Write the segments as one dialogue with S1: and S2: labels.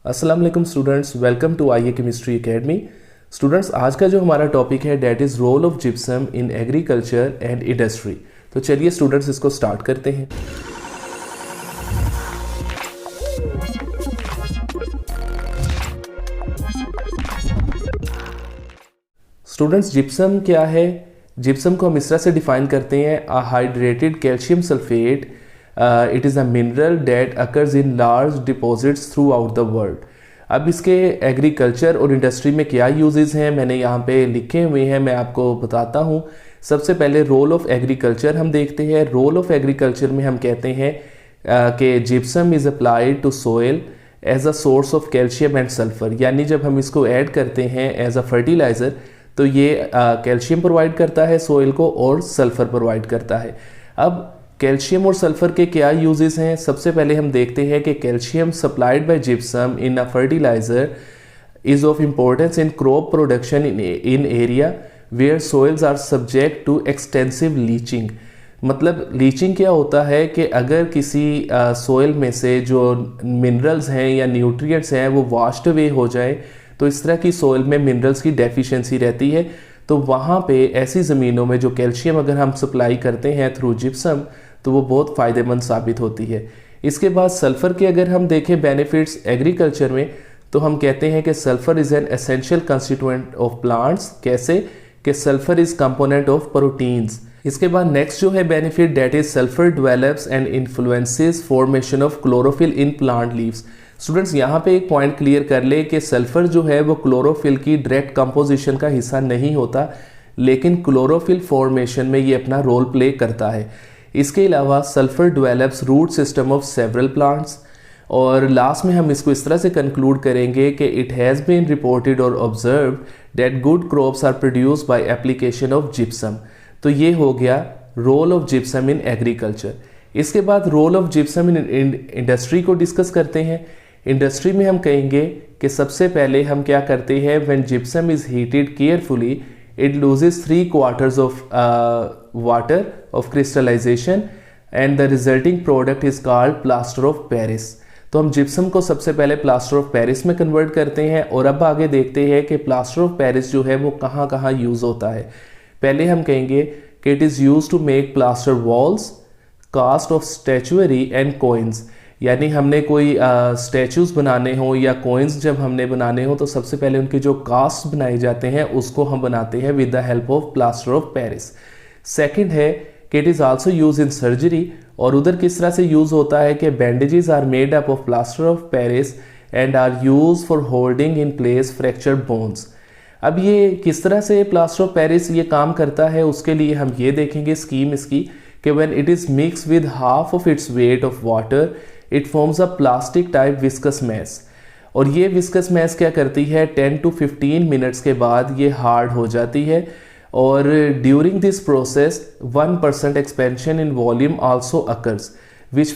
S1: अस्सलाम वालेकुम students, welcome to IA chemistry academy. Students, आज का जो हमारा टॉपिक है that is role of gypsum in agriculture and industry. तो चलिए स्टूडेंट्स इसको स्टार्ट करते हैं। स्टूडेंट्स, जिप्सम क्या है? जिप्सम को हम इस तरह से डिफाइन करते हैं, a hydrated calcium sulphate. It is a mineral that occurs in large deposits throughout the world. अब इसके एग्रीकल्चर और इंडस्ट्री में क्या यूजेस हैं मैंने यहाँ पे लिखे हुए हैं, मैं आपको बताता हूँ। सबसे पहले रोल ऑफ एग्रीकल्चर हम देखते हैं। रोल ऑफ एग्रीकल्चर में हम कहते हैं कि gypsum is applied to soil as a source of calcium and sulphur. यानी जब हम इसको ऐड करते हैं एज अ फर्टिलाइज़र तो ये कैल्शियम प्रोवाइड करता है सोइल को और सल्फर प्रोवाइड करता है। अब कैल्शियम और सल्फर के क्या यूजेस हैं? सबसे पहले हम देखते हैं कि calcium supplied by gypsum in a fertiliser is of importance in crop production in area where soils are subject to extensive leaching. मतलब लीचिंग क्या होता है कि अगर किसी सोइल में से जो मिनरल्स हैं या न्यूट्रिएंट्स हैं वो वॉश्ड अवे हो जाए, तो इस तरह की सोइल में मिनरल्स की डेफिशिएंसी रहती है, तो वहाँ पे ऐसी ज़मीनों में जो कैल्शियम अगर हम सप्लाई करते हैं थ्रू जिप्सम तो वो बहुत फ़ायदेमंद साबित होती है। इसके बाद सल्फ़र के अगर हम देखें बेनिफिट्स एग्रीकल्चर में, तो हम कहते हैं कि sulphur is an essential constituent of plants. कैसे कि sulphur is component of proteins. इसके बाद नेक्स्ट जो है benefit that is sulphur develops and influences formation of chlorophyll in plant leaves. Students, यहाँ पे एक पॉइंट क्लियर कर ले कि सल्फ़र जो है वो क्लोरोफिल की डायरेक्ट कंपोजिशन का हिस्सा नहीं होता, लेकिन क्लोरोफिल फॉर्मेशन में ये अपना रोल प्ले करता है। इसके अलावा sulphur develops root system of several plants. और लास्ट में हम इसको इस तरह से कंक्लूड करेंगे कि इट हैज़ बीन रिपोर्टेड और observed that good crops are produced by application of gypsum. तो ये हो गया role of gypsum in agriculture. इसके बाद role of gypsum in industry को डिस्कस करते हैं। इंडस्ट्री में हम कहेंगे कि सबसे पहले हम क्या करते हैं, when gypsum is heated carefully it loses 3/4 of water of crystallisation and the resulting product is called plaster of Paris. तो हम जिप्सम को सबसे पहले प्लास्टर ऑफ पेरिस में कन्वर्ट करते हैं और अब आगे देखते हैं कि प्लास्टर ऑफ पेरिस जो है वो कहाँ कहाँ यूज़ होता है। पहले हम कहेंगे कि it is use to make plaster walls, cast of statuary and coins. यानी हमने कोई स्टैचूज़ बनाने हों या कोइंस जब हमने बनाने हों तो सबसे पहले उनके जो कास्ट बनाए जाते हैं उसको हम बनाते हैं with the help of plaster of Paris. Second है कि it is also use in surgery. और उधर किस तरह से यूज़ होता है कि bandages are made up of plaster of Paris and are use for holding in place fractured bones. अब ये किस तरह से प्लास्टर ऑफ पेरिस ये काम करता है, उसके लिए हम ये देखेंगे स्कीम इसकी कि when it is mix with half of its weight of water it forms a plastic type viscous mass. और ये विस्कस मैस क्या करती है, 10 to 15 मिनट्स के बाद ये हार्ड हो जाती है। और during this process 1% expansion in volume also occurs which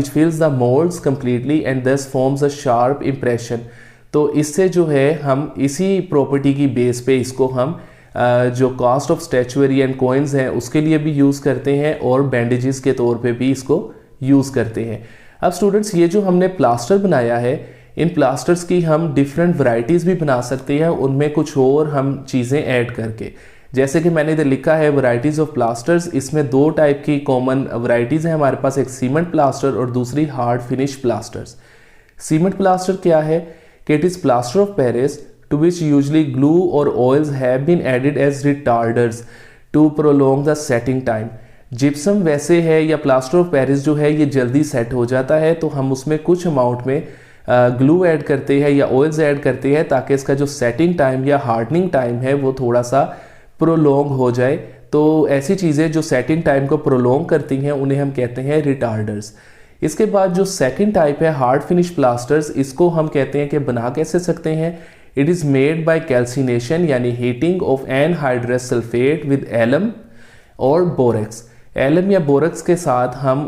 S1: fills the molds completely and thus forms a sharp impression। तो इससे जो है हम इसी प्रॉपर्टी की बेस पे इसको हम जो cast of statuary and coins हैं उसके लिए भी यूज़ करते हैं और बैंडेजेस के तौर पे भी इसको यूज़ करते हैं। अब स्टूडेंट्स, ये जो हमने प्लास्टर बनाया है, इन प्लास्टर्स की हम डिफरेंट वैरायटीज़ भी बना सकते हैं, उनमें कुछ और हम चीज़ें ऐड करके। जैसे कि मैंने इधर लिखा है वैरायटीज़ ऑफ प्लास्टर्स, इसमें 2 टाइप की कॉमन वैरायटीज़ हैं हमारे पास, एक सीमेंट प्लास्टर और दूसरी hard finish plasters. Cement plaster क्या है कि it is plaster of Paris to which usually glue और oils have been added as retarders to prolong the setting time. Gypsum वैसे है या प्लास्टर ऑफ पेरिस जो है ये जल्दी सेट हो जाता है, तो हम उसमें कुछ अमाउंट में ग्लू ऐड करते हैं या ऑयल्स ऐड करते हैं ताकि इसका जो सेटिंग टाइम या हार्डनिंग टाइम है वो थोड़ा सा प्रोलोंग हो जाए। तो ऐसी चीज़ें जो सेटिंग टाइम को प्रोलोंग करती हैं उन्हें हम कहते हैं रिटार्डर्स। इसके बाद जो सेकंड टाइप है हार्ड फिनिश प्लास्टर्स, इसको हम कहते हैं कि बना कैसे सकते हैं। It is made by calcination यानी heating of anhydrous sulphate with alum और बोरेक्स। एलम या बोरेक्स के साथ हम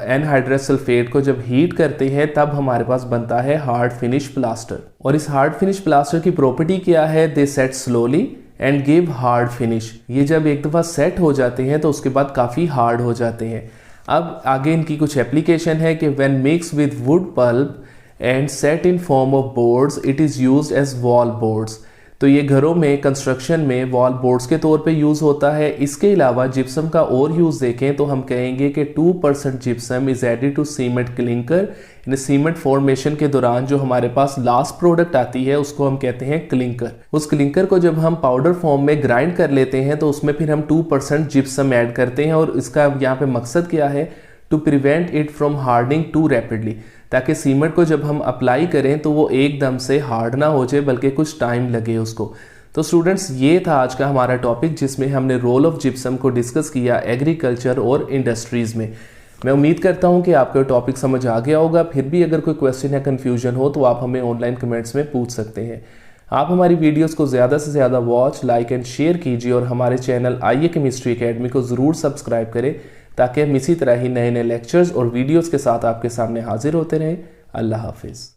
S1: एनहाइड्रस सल्फेट को जब हीट करते हैं तब हमारे पास बनता है हार्ड फिनिश प्लास्टर। और इस हार्ड फिनिश प्लास्टर की प्रॉपर्टी क्या है, they set slowly and give hard finish. ये जब एक दफ़ा सेट हो जाते हैं तो उसके बाद काफ़ी हार्ड हो जाते हैं। अब आगे इनकी कुछ एप्लीकेशन है कि when mix with wood pulp and set in form of boards it is used as wall boards. तो ये घरों में कंस्ट्रक्शन में वॉल बोर्ड्स के तौर पे यूज़ होता है। इसके अलावा जिप्सम का और यूज़ देखें तो हम कहेंगे कि 2% gypsum is added to cement clinker. इन सीमेंट फॉर्मेशन के दौरान जो हमारे पास लास्ट प्रोडक्ट आती है उसको हम कहते हैं क्लिंकर। उस क्लिंकर को जब हम पाउडर फॉर्म में ग्राइंड कर लेते हैं तो उसमें फिर हम 2% जिप्सम ऐड करते हैं, और इसका यहाँ पे मकसद क्या है, to prevent it from hardening too rapidly, ताकि सीमेंट को जब हम अप्लाई करें तो वो एकदम से हार्ड ना हो जाए बल्कि कुछ टाइम लगे उसको। तो स्टूडेंट्स, ये था आज का हमारा टॉपिक जिसमें हमने रोल ऑफ जिप्सम को डिस्कस किया एग्रीकल्चर और इंडस्ट्रीज़ में। मैं उम्मीद करता हूँ कि आपको टॉपिक समझ आ गया होगा। फिर भी अगर कोई क्वेश्चन या कन्फ्यूजन हो तो आप हमें ऑनलाइन कमेंट्स में पूछ सकते हैं। आप हमारी वीडियोस को ज़्यादा से ज़्यादा वॉच, लाइक एंड शेयर कीजिए और हमारे चैनल आईए केमिस्ट्री एकेडमी को ज़रूर सब्सक्राइब करें, ताकि हम इसी तरह ही नए नए लेक्चर्स और वीडियोस के साथ आपके सामने हाजिर होते रहें। अल्लाह हाफिज़।